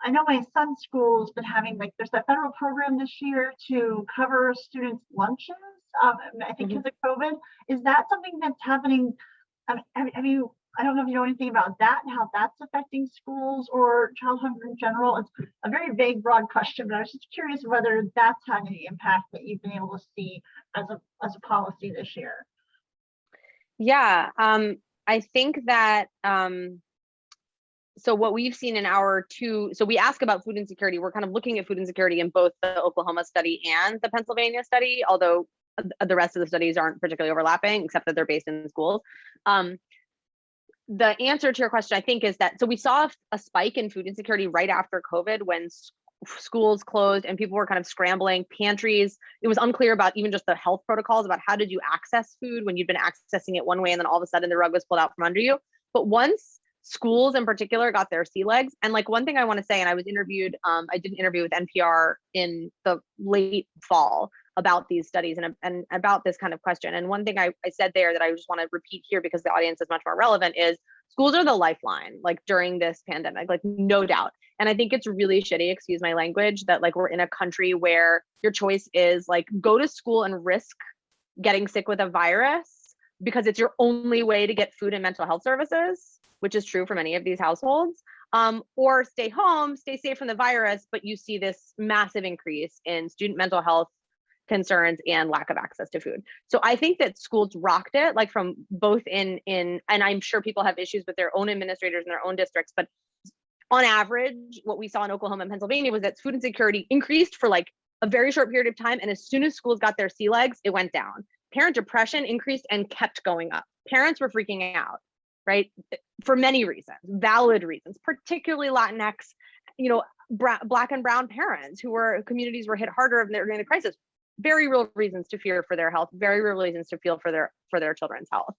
I know my son's school's been having, like, there's that federal program this year to cover students' lunches, I think because of COVID. Is that something that's happening? Have you, I don't know if you know anything about that and how that's affecting schools or child hunger in general. It's a very vague, broad question, but I was just curious whether that's had any impact that you've been able to see as a policy this year. Yeah, I think that so what we've seen in so we ask about food insecurity. We're kind of looking at food insecurity in both the Oklahoma study and the Pennsylvania study, although the rest of the studies aren't particularly overlapping, except that they're based in schools. The answer to your question, I think, is that, so we saw a spike in food insecurity right after COVID when schools closed and people were kind of scrambling, pantries. It was unclear about even just the health protocols about how did you access food when you'd been accessing it one way and then all of a sudden the rug was pulled out from under you. But once schools in particular got their sea legs, and like one thing I want to say, and I was interviewed, I did an interview with NPR in the late fall about these studies and about this kind of question. And one thing I said there that I just want to repeat here because the audience is much more relevant is schools are the lifeline, like during this pandemic, like no doubt. And I think it's really shitty, excuse my language, that like we're in a country where your choice is like go to school and risk getting sick with a virus because it's your only way to get food and mental health services, which is true for many of these households, or stay home, stay safe from the virus, but you see this massive increase in student mental health concerns and lack of access to food. So I think that schools rocked it, like from both in, and I'm sure people have issues with their own administrators in their own districts, but on average, what we saw in Oklahoma and Pennsylvania was that food insecurity increased for like a very short period of time. And as soon as schools got their sea legs, it went down. Parent depression increased and kept going up. Parents were freaking out, right? For many reasons, valid reasons, particularly Latinx, you know, Black and brown parents communities were hit harder during the crisis. Very real reasons to fear for their health, very real reasons to feel for their children's health.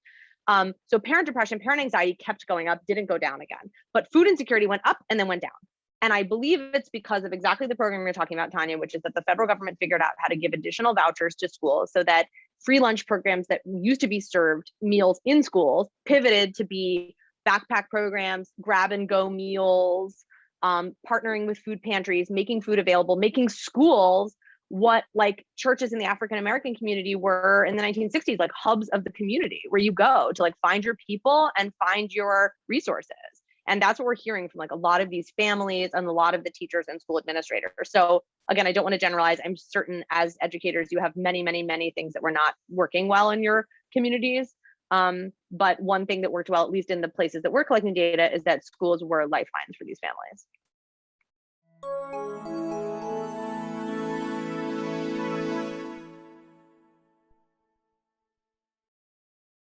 So parent depression, parent anxiety kept going up, didn't go down again. But food insecurity went up and then went down. And I believe it's because of exactly the program you're talking about, Tanya, which is that the federal government figured out how to give additional vouchers to schools so that free lunch programs that used to be served meals in schools pivoted to be backpack programs, grab and go meals, partnering with food pantries, making food available, making schools what like churches in the African American community were in the 1960s, like hubs of the community where you go to like find your people and find your resources. And that's what we're hearing from like a lot of these families and a lot of the teachers and school administrators. So again, I don't want to generalize. I'm certain as educators, you have many, many, many things that were not working well in your communities. But one thing that worked well, at least in the places that we're collecting data, is that schools were lifelines for these families.